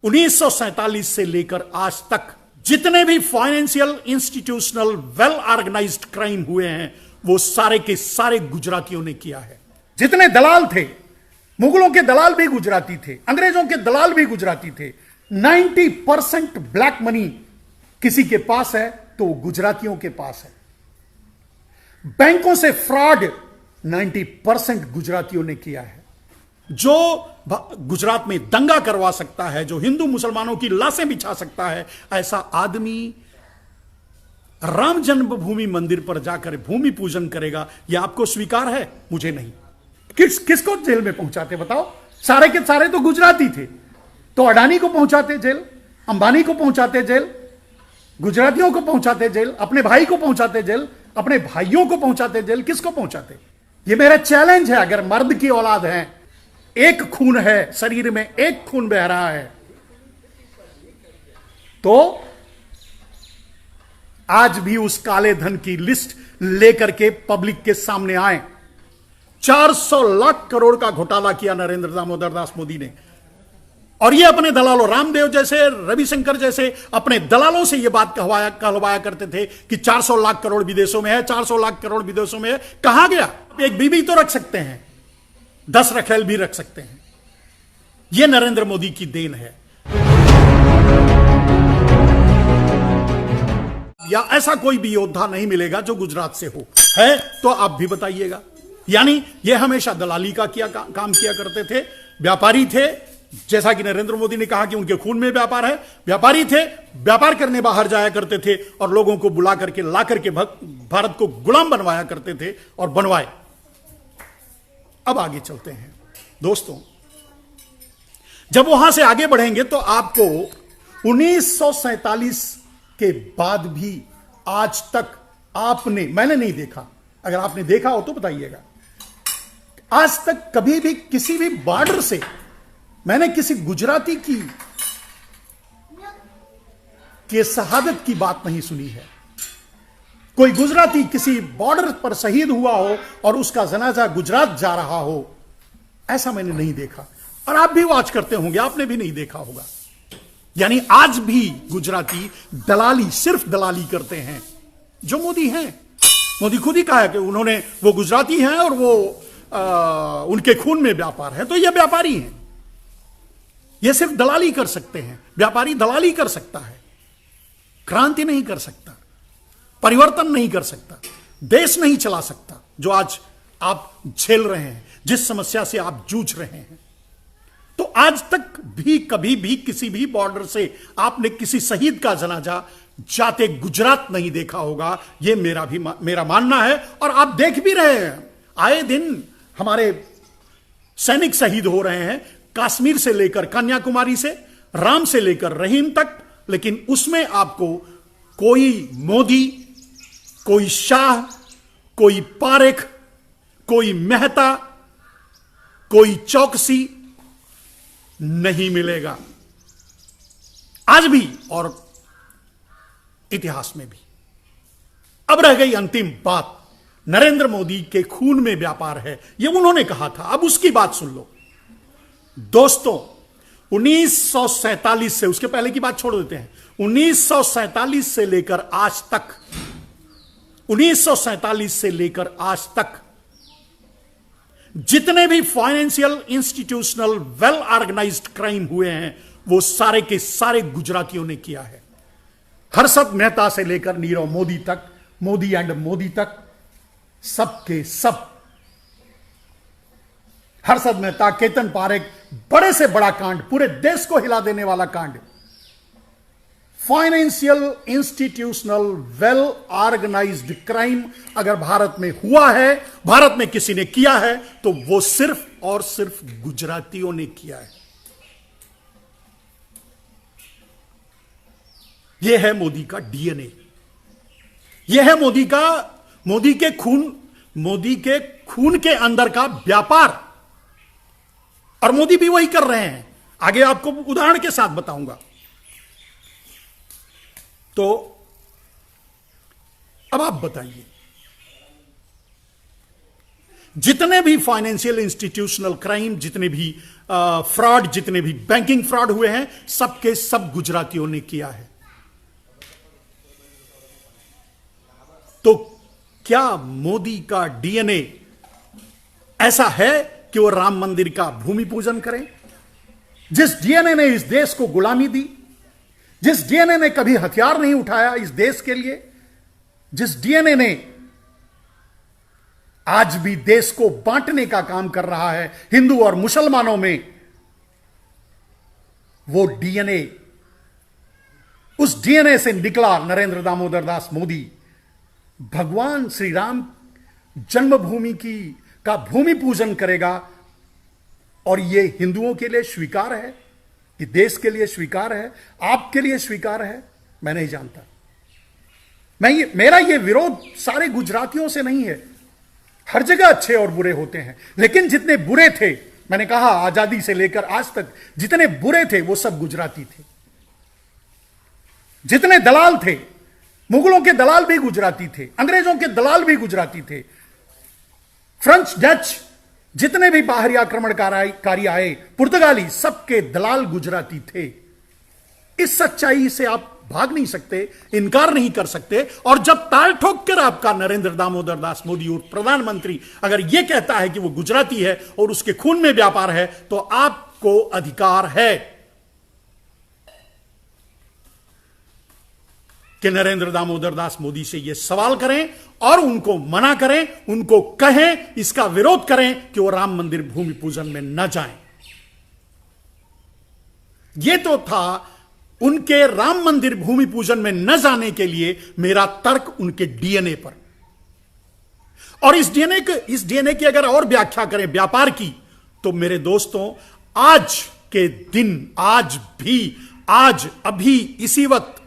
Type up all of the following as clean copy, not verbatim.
1947 से लेकर आज तक जितने भी financial institutional well organised crime हुए हैं वो सारे के सारे गुजरातियों ने किया है। जितने दलाल थे, मुगलों के दलाल भी गुजराती थे, अंग्रेजों के दलाल भी गुजराती थे। 90% ब्लैक मनी किसी के पास है तो वो गुजरातियों के पास है। बैंकों से फ्रॉड 90% गुजरातियों ने किया है। जो गुजरात में दंगा करवा सकता है, जो हिंदू मुसलमानों की लाशें बिछा सकता है, ऐसा आदमी राम जन्मभूमि मंदिर पर जाकर भूमि पूजन करेगा, यह आपको स्वीकार है? मुझे नहीं। किसको जेल में पहुंचाते बताओ? सारे के सारे तो गुजराती थे। तो अडानी को पहुंचाते जेल, अंबानी को पहुंचाते जेल, गुजरातियों को पहुंचाते जेल, अपने भाई को पहुंचाते जेल, अपने भाइयों को पहुंचाते जेल। किसको पहुंचाते? यह मेरा चैलेंज है। अगर मर्द की औलाद है, एक खून है शरीर में, एक खून बह रहा है, तो आज भी उस काले धन की लिस्ट लेकर के पब्लिक के सामने आए। 400 लाख करोड़ का घोटाला किया नरेंद्र दामोदर दास मोदी ने, और ये अपने दलालों, रामदेव जैसे, रविशंकर जैसे अपने दलालों से ये बात कहलवाया करते थे कि 400 लाख करोड़ विदेशों में है, 400 लाख करोड़ विदेशों में है। कहां गया? एक बीवी तो रख सकते हैं, 10 रखेल भी रख सकते हैं। यह नरेंद्र मोदी की देन है। या ऐसा कोई भी योद्धा नहीं मिलेगा जो गुजरात से हो। है तो आप भी बताइएगा। यानी ये हमेशा दलाली का काम किया करते थे, व्यापारी थे। जैसा कि नरेंद्र मोदी ने कहा कि उनके खून में व्यापार है, व्यापारी थे, व्यापार करने बाहर जाया करते थे और लोगों को बुला करके ला करके भारत को गुलाम बनवाया करते थे और बनवाए। अब आगे चलते हैं दोस्तों। जब वहां से आगे बढ़ेंगे तो आपको 1947 के बाद भी आज तक मैंने नहीं देखा, अगर आपने देखा हो तो बताइएगा, आज तक कभी भी किसी भी बॉर्डर से मैंने किसी गुजराती की शहादत की बात नहीं सुनी है। कोई गुजराती किसी बॉर्डर पर शहीद हुआ हो और उसका जनाजा गुजरात जा रहा हो, ऐसा मैंने नहीं देखा। और आप भी वॉच करते होंगे, आपने भी नहीं देखा होगा। यानी आज भी गुजराती दलाली, सिर्फ दलाली करते हैं। जो मोदी हैं, मोदी खुद ही कहा है कि वो गुजराती हैं और वो उनके खून में व्यापार है, तो ये व्यापारी हैं। ये सिर्फ दलाली कर सकते हैं। व्यापारी दलाली कर सकता है, क्रांति नहीं कर सकता, परिवर्तन नहीं कर सकता, देश नहीं चला सकता। जो आज आप झेल रहे हैं, जिस समस्या से आप जूझ रहे हैं, तो आज तक भी कभी भी किसी भी बॉर्डर से आपने किसी शहीद का जनाजा जाते गुजरात नहीं देखा होगा। यह मेरा मानना है। और आप देख भी रहे हैं, आए दिन हमारे सैनिक शहीद हो रहे हैं, कश्मीर से लेकर कन्याकुमारी से, राम से लेकर रहीम तक। लेकिन उसमें आपको कोई मोदी, कोई शाह, कोई पारेख, कोई मेहता, कोई चौकसी नहीं मिलेगा, आज भी और इतिहास में भी। अब रह गई अंतिम बात, नरेंद्र मोदी के खून में व्यापार है, यह उन्होंने कहा था। अब उसकी बात सुन लो दोस्तों। 1947 से, उसके पहले की बात छोड़ देते हैं, 1947 से लेकर आज तक, 1947 से लेकर आज तक जितने भी financial institutional well organised crime हुए हैं वो सारे के सारे गुजरातियों ने किया है। हर्षद मेहता से लेकर नीरव मोदी तक, मोदी एंड मोदी तक, सबके सब। हर्षद मेहता, केतन पारेख, बड़े से बड़ा कांड, पूरे देश को हिला देने वाला कांड। Financial institutional well organised crime अगर भारत में हुआ है, भारत में किसी ने किया है, तो वो सिर्फ और सिर्फ गुजरातियों ने किया है। यह है मोदी का डीएनए, यह है मोदी के खून के अंदर का व्यापार। और मोदी भी वही कर रहे हैं। आगे आपको उदाहरण के साथ बताऊंगा। तो अब आप बताइए, जितने भी फाइनेंशियल इंस्टीट्यूशनल क्राइम, जितने भी फ्रॉड, जितने भी बैंकिंग फ्रॉड हुए हैं, सबके सब गुजरातियों ने किया है। तो क्या मोदी का डीएनए ऐसा है कि वो राम मंदिर का भूमि पूजन करें? जिस डीएनए ने इस देश को गुलामी दी, जिस डीएनए ने कभी हथियार नहीं उठाया इस देश के लिए, जिस डीएनए ने आज भी देश को बांटने का काम कर रहा है हिंदू और मुसलमानों में, वो डीएनए, उस डीएनए से निकला नरेंद्र दामोदर दास मोदी। भगवान श्री राम जन्मभूमि का भूमि पूजन करेगा, और यह हिंदुओं के लिए स्वीकार है, कि देश के लिए स्वीकार है, आपके लिए स्वीकार है, मैं नहीं जानता। मेरा यह विरोध सारे गुजरातियों से नहीं है। हर जगह अच्छे और बुरे होते हैं, लेकिन जितने बुरे थे, मैंने कहा आजादी से लेकर आज तक जितने बुरे थे वो सब गुजराती थे। जितने दलाल थे, मुगलों के दलाल भी गुजराती थे, अंग्रेजों के दलाल भी गुजराती थे, फ्रेंच, डच, जितने भी बाहरी आक्रमणकारी आए, पुर्तगाली, सबके दलाल गुजराती थे। इस सच्चाई से आप भाग नहीं सकते, इनकार नहीं कर सकते। और जब ताल ठोक कर आपका नरेंद्र दामोदर दास मोदी और प्रधानमंत्री अगर यह कहता है कि वो गुजराती है और उसके खून में व्यापार है, तो आपको अधिकार है कि नरेंद्र दामोदर दास मोदी से यह सवाल करें और उनको मना करें, उनको कहें, इसका विरोध करें कि वो राम मंदिर भूमि पूजन में न जाएं। यह तो था उनके राम मंदिर भूमि पूजन में न जाने के लिए मेरा तर्क उनके डीएनए पर। और इस डीएनए की अगर और व्याख्या करें व्यापार की, तो मेरे दोस्तों, आज के दिन, आज अभी इसी वक्त,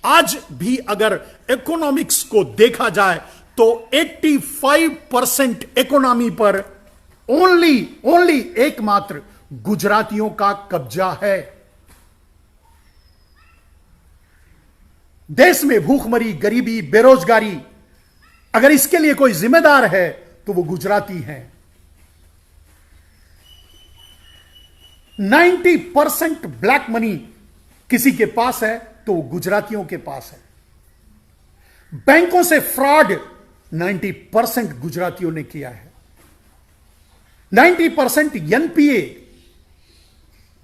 आज भी अगर इकोनॉमिक्स को देखा जाए तो 85% इकोनॉमी पर ओनली एकमात्र गुजरातियों का कब्जा है। देश में भूखमरी, गरीबी, बेरोजगारी, अगर इसके लिए कोई जिम्मेदार है तो वो गुजराती हैं। 90% ब्लैक मनी किसी के पास है तो वो गुजरातियों के पास है। बैंकों से फ्रॉड 90% गुजरातियों ने किया है। 90% एनपीए,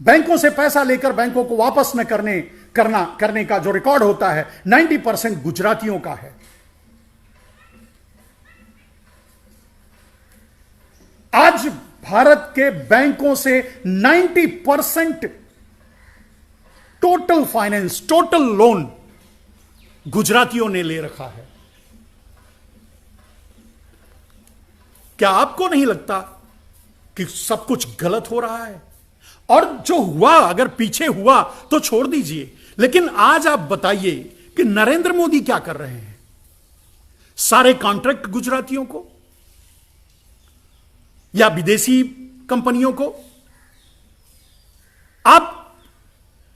बैंकों से पैसा लेकर बैंकों को वापस न करने का जो रिकॉर्ड होता है, 90% गुजरातियों का है। आज भारत के बैंकों से 90% टोटल फाइनेंस, टोटल लोन गुजरातियों ने ले रखा है। क्या आपको नहीं लगता कि सब कुछ गलत हो रहा है? और जो हुआ, अगर पीछे हुआ तो छोड़ दीजिए, लेकिन आज आप बताइए कि नरेंद्र मोदी क्या कर रहे हैं? सारे कॉन्ट्रैक्ट गुजरातियों को या विदेशी कंपनियों को। आप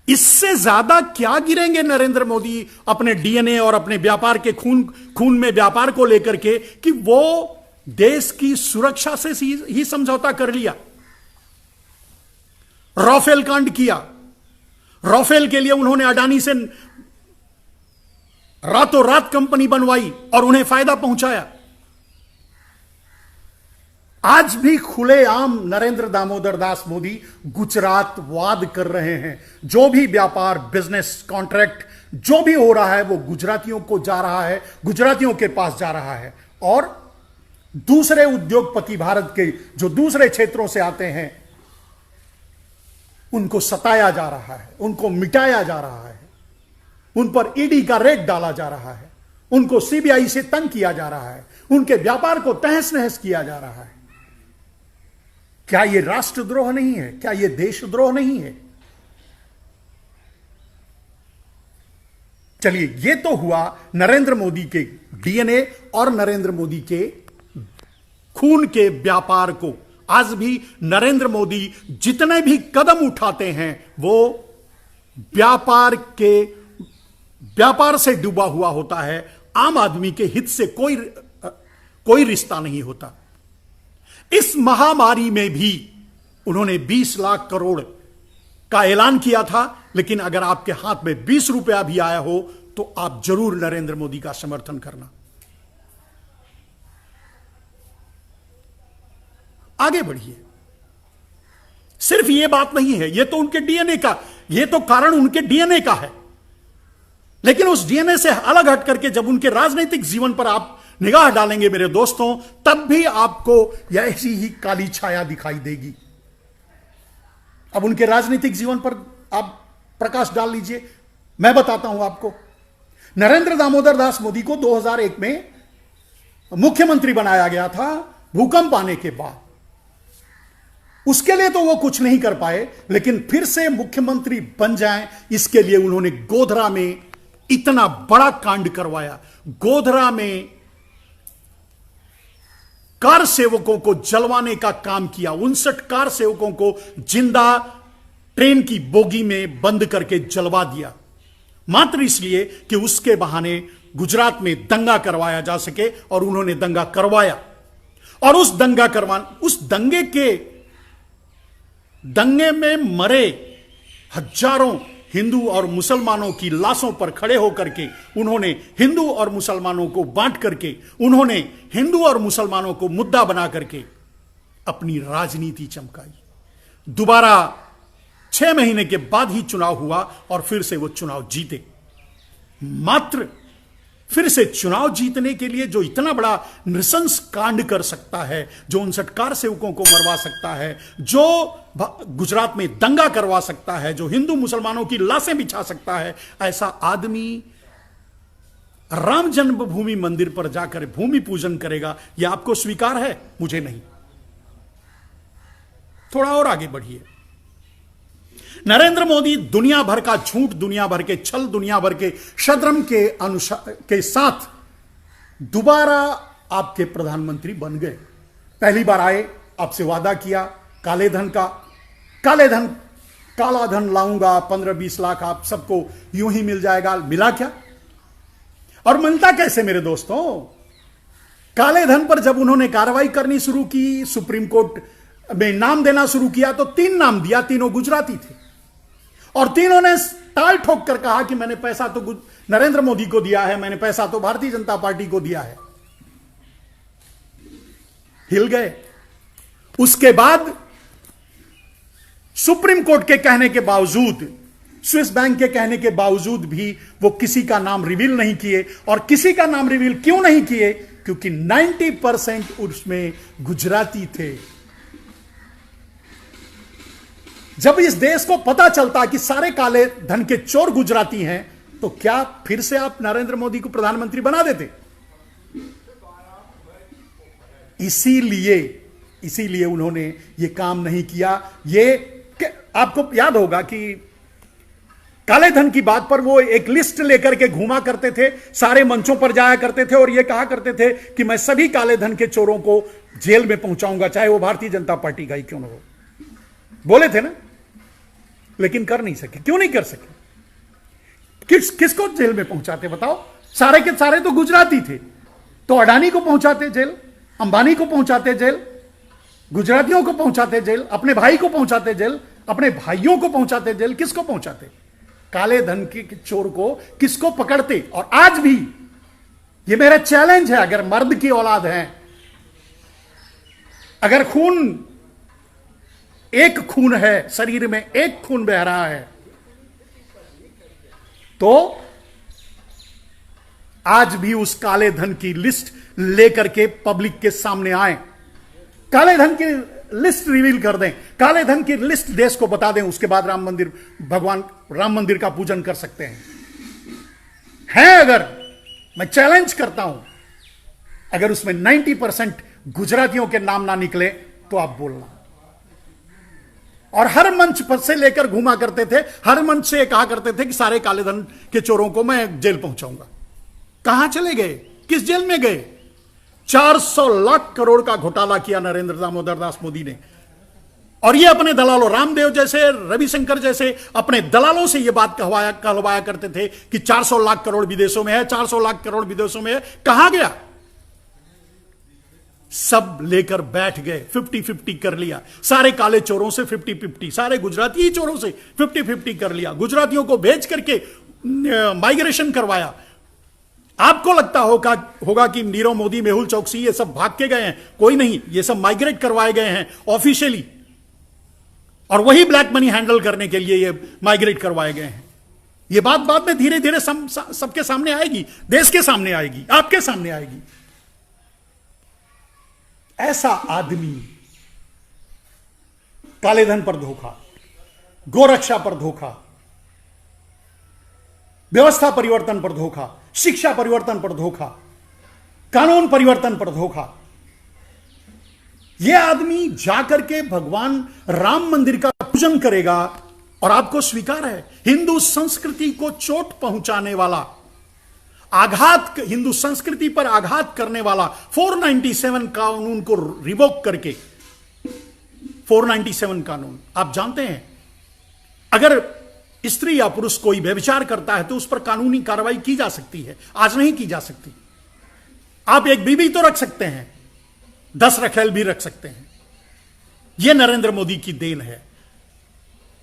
इससे ज्यादा क्या गिरेंगे नरेंद्र मोदी अपने डीएनए और अपने व्यापार के खून में व्यापार को लेकर के, कि वो देश की सुरक्षा से ही समझौता कर लिया। राफेल कांड किया, राफेल के लिए उन्होंने अडानी से रातों रात कंपनी बनवाई और उन्हें फायदा पहुंचाया। आज भी खुलेआम नरेंद्र दामोदर दास मोदी गुजरातवाद कर रहे हैं। जो भी व्यापार, बिजनेस, कॉन्ट्रैक्ट जो भी हो रहा है वो गुजरातियों को जा रहा है, गुजरातियों के पास जा रहा है। और दूसरे उद्योगपति भारत के जो दूसरे क्षेत्रों से आते हैं उनको सताया जा रहा है, उनको मिटाया जा रहा है, उन पर ईडी का रेड डाला जा रहा है, उनको सीबीआई से तंग किया जा रहा है, उनके व्यापार को तहस नहस किया जा रहा है। क्या यह राष्ट्रद्रोह नहीं है? क्या यह देशद्रोह नहीं है? चलिए, यह तो हुआ नरेंद्र मोदी के डीएनए और नरेंद्र मोदी के खून के व्यापार को। आज भी नरेंद्र मोदी जितने भी कदम उठाते हैं वो व्यापार से डूबा हुआ होता है। आम आदमी के हित से कोई रिश्ता नहीं होता। इस महामारी में भी उन्होंने 20 लाख करोड़ का ऐलान किया था, लेकिन अगर आपके हाथ में 20 रुपया भी आया हो तो आप जरूर नरेंद्र मोदी का समर्थन करना। आगे बढ़िए। सिर्फ यह बात नहीं है, यह तो उनके डीएनए का, यह तो कारण उनके डीएनए का है, लेकिन उस डीएनए से अलग हट करके जब उनके राजनीतिक जीवन पर आप निगाह डालेंगे मेरे दोस्तों, तब भी आपको ऐसी ही काली छाया दिखाई देगी। अब उनके राजनीतिक जीवन पर आप प्रकाश डाल लीजिए। मैं बताता हूं आपको, नरेंद्र दामोदर दास मोदी को 2001 में मुख्यमंत्री बनाया गया था भूकंप आने के बाद। उसके लिए तो वो कुछ नहीं कर पाए, लेकिन फिर से मुख्यमंत्री बन जाएं इसके लिए उन्होंने गोधरा में इतना बड़ा कांड करवाया। गोधरा में कार सेवकों को जलवाने का काम किया। 59 कार सेवकों को जिंदा ट्रेन की बोगी में बंद करके जलवा दिया, मात्र इसलिए कि उसके बहाने गुजरात में दंगा करवाया जा सके, और उन्होंने दंगा करवाया। और उस दंगे में मरे हजारों हिंदू और मुसलमानों की लाशों पर खड़े होकर के उन्होंने हिंदू और मुसलमानों को बांट करके, उन्होंने हिंदू और मुसलमानों को मुद्दा बना करके अपनी राजनीति चमकाई। दोबारा 6 महीने के बाद ही चुनाव हुआ और फिर से वो चुनाव जीते। मात्र फिर से चुनाव जीतने के लिए जो इतना बड़ा नृशंस कांड कर सकता है, जो 59 कार सेवकों को मरवा सकता है, जो गुजरात में दंगा करवा सकता है, जो हिंदू मुसलमानों की लाशें बिछा सकता है, ऐसा आदमी राम जन्मभूमि मंदिर पर जाकर भूमि पूजन करेगा, यह आपको स्वीकार है? मुझे नहीं। थोड़ा और आगे बढ़िए। नरेंद्र मोदी दुनिया भर का झूठ, दुनिया भर के छल, दुनिया भर के षड्यंत्र के साथ दोबारा आपके प्रधानमंत्री बन गए। पहली बार आए, आपसे वादा किया काले धन का, काला धन लाऊंगा, 15-20 लाख आप सबको यूं ही मिल जाएगा। मिला क्या? और मिलता कैसे मेरे दोस्तों? काले धन पर जब उन्होंने कार्रवाई करनी शुरू की, सुप्रीम कोर्ट में नाम देना शुरू किया, तो 3 नाम दिया, तीनों गुजराती थे, और तीनों ने टाल ठोक कर कहा कि मैंने पैसा तो नरेंद्र मोदी को दिया है, मैंने पैसा तो भारतीय जनता पार्टी को दिया है। हिल गए। उसके बाद सुप्रीम कोर्ट के कहने के बावजूद, स्विस बैंक के कहने के बावजूद भी वो किसी का नाम रिवील नहीं किए। और किसी का नाम रिवील क्यों नहीं किए? क्योंकि 90% उसमें गुजराती थे। जब इस देश को पता चलता कि सारे काले धन के चोर गुजराती हैं, तो क्या फिर से आप नरेंद्र मोदी को प्रधानमंत्री बना देते? इसीलिए उन्होंने यह काम नहीं किया। आपको याद होगा कि काले धन की बात पर वो एक लिस्ट लेकर के घूमा करते थे, सारे मंचों पर जाया करते थे और यह कहा करते थे कि मैं सभी काले धन के चोरों को जेल में पहुंचाऊंगा, चाहे वो भारतीय जनता पार्टी का ही क्यों ना हो। बोले थे ना, लेकिन कर नहीं सके। क्यों नहीं कर सके? किसको जेल में पहुंचाते बताओ? सारे के सारे तो गुजराती थे, तो अडानी को पहुंचाते जेल, अंबानी को पहुंचाते जेल, गुजरातियों को पहुंचाते जेल, अपने भाई को पहुंचाते जेल, अपने भाइयों को पहुंचाते जेल। किसको पहुंचाते? काले धन के चोर को किसको पकड़ते? और आज भी यह मेरा चैलेंज है, अगर मर्द की औलाद है, अगर एक खून है शरीर में, एक खून बह रहा है, तो आज भी उस काले धन की लिस्ट लेकर के पब्लिक के सामने आए, काले धन की लिस्ट रिवील कर दें, काले धन की लिस्ट देश को बता दें। उसके बाद भगवान राम मंदिर का पूजन कर सकते हैं। अगर मैं चैलेंज करता हूं, अगर उसमें 90% गुजरातियों के नाम ना निकले तो आप बोलना। और हर मंच पर से लेकर घुमा करते थे, हर मंच से कहा करते थे कि सारे काले धन के चोरों को मैं जेल पहुंचाऊंगा। कहां चले गए? किस जेल में गए? 400 लाख करोड़ का घोटाला किया नरेंद्र दामोदर दास मोदी ने, और ये अपने दलालों, रामदेव जैसे, रविशंकर जैसे अपने दलालों से ये बात कहलवाया करते थे कि 400 लाख करोड़ विदेशों में है, 400 लाख करोड़ विदेशों में है। कहां गया? सब लेकर बैठ गए, 50-50 कर लिया, सारे काले चोरों से 50-50, सारे गुजराती चोरों से 50-50 कर लिया, गुजरातियों को भेज करके माइग्रेशन करवाया। आपको लगता होगा कि नीरव मोदी, मेहुल चौकसी ये सब भाग के गए हैं, कोई नहीं, ये सब माइग्रेट करवाए गए हैं ऑफिशियली, और वही ब्लैक मनी हैंडल करने के लिए ये माइग्रेट करवाए गए हैं। ये बात बाद में धीरे धीरे सबके सामने आएगी, देश के सामने आएगी, आपके सामने आएगी। ऐसा आदमी काले धन पर धोखा, गोरक्षा पर धोखा, व्यवस्था परिवर्तन पर धोखा, शिक्षा परिवर्तन पर धोखा, कानून परिवर्तन पर धोखा, यह आदमी जाकर के भगवान राम मंदिर का पूजन करेगा और आपको स्वीकार है। हिंदू संस्कृति को चोट पहुंचाने वाला, आघात, हिंदू संस्कृति पर आघात करने वाला 497 कानून को रिवोक करके, 497 कानून आप जानते हैं, अगर स्त्री या पुरुष कोई व्यभिचार करता है तो उस पर कानूनी कार्रवाई की जा सकती है, आज नहीं की जा सकती। आप एक बीवी तो रख सकते हैं, 10 रखेल भी रख सकते हैं। यह नरेंद्र मोदी की देन है।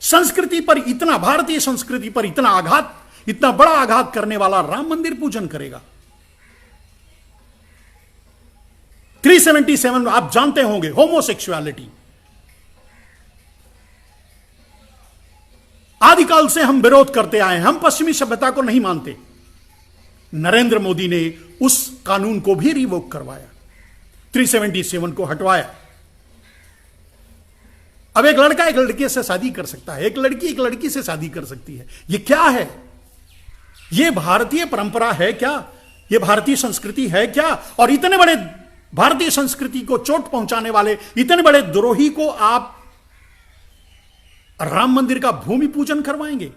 संस्कृति पर इतना, भारतीय संस्कृति पर इतना आघात, इतना बड़ा आघात करने वाला राम मंदिर पूजन करेगा। 377 आप जानते होंगे, होमोसेक्सुअलिटी। आदिकाल से हम विरोध करते आए हैं, हम पश्चिमी सभ्यता को नहीं मानते। नरेंद्र मोदी ने उस कानून को भी रिवोक करवाया, 377 को हटवाया। अब एक लड़का एक लड़की से शादी कर सकता है, एक लड़की एक लड़की से शादी कर सकती है। यह क्या है? यह भारतीय परंपरा है क्या? यह भारतीय संस्कृति है क्या? और इतने बड़े भारतीय संस्कृति को चोट पहुंचाने वाले इतने बड़े द्रोही को आप राम मंदिर का भूमि पूजन करवाएंगे?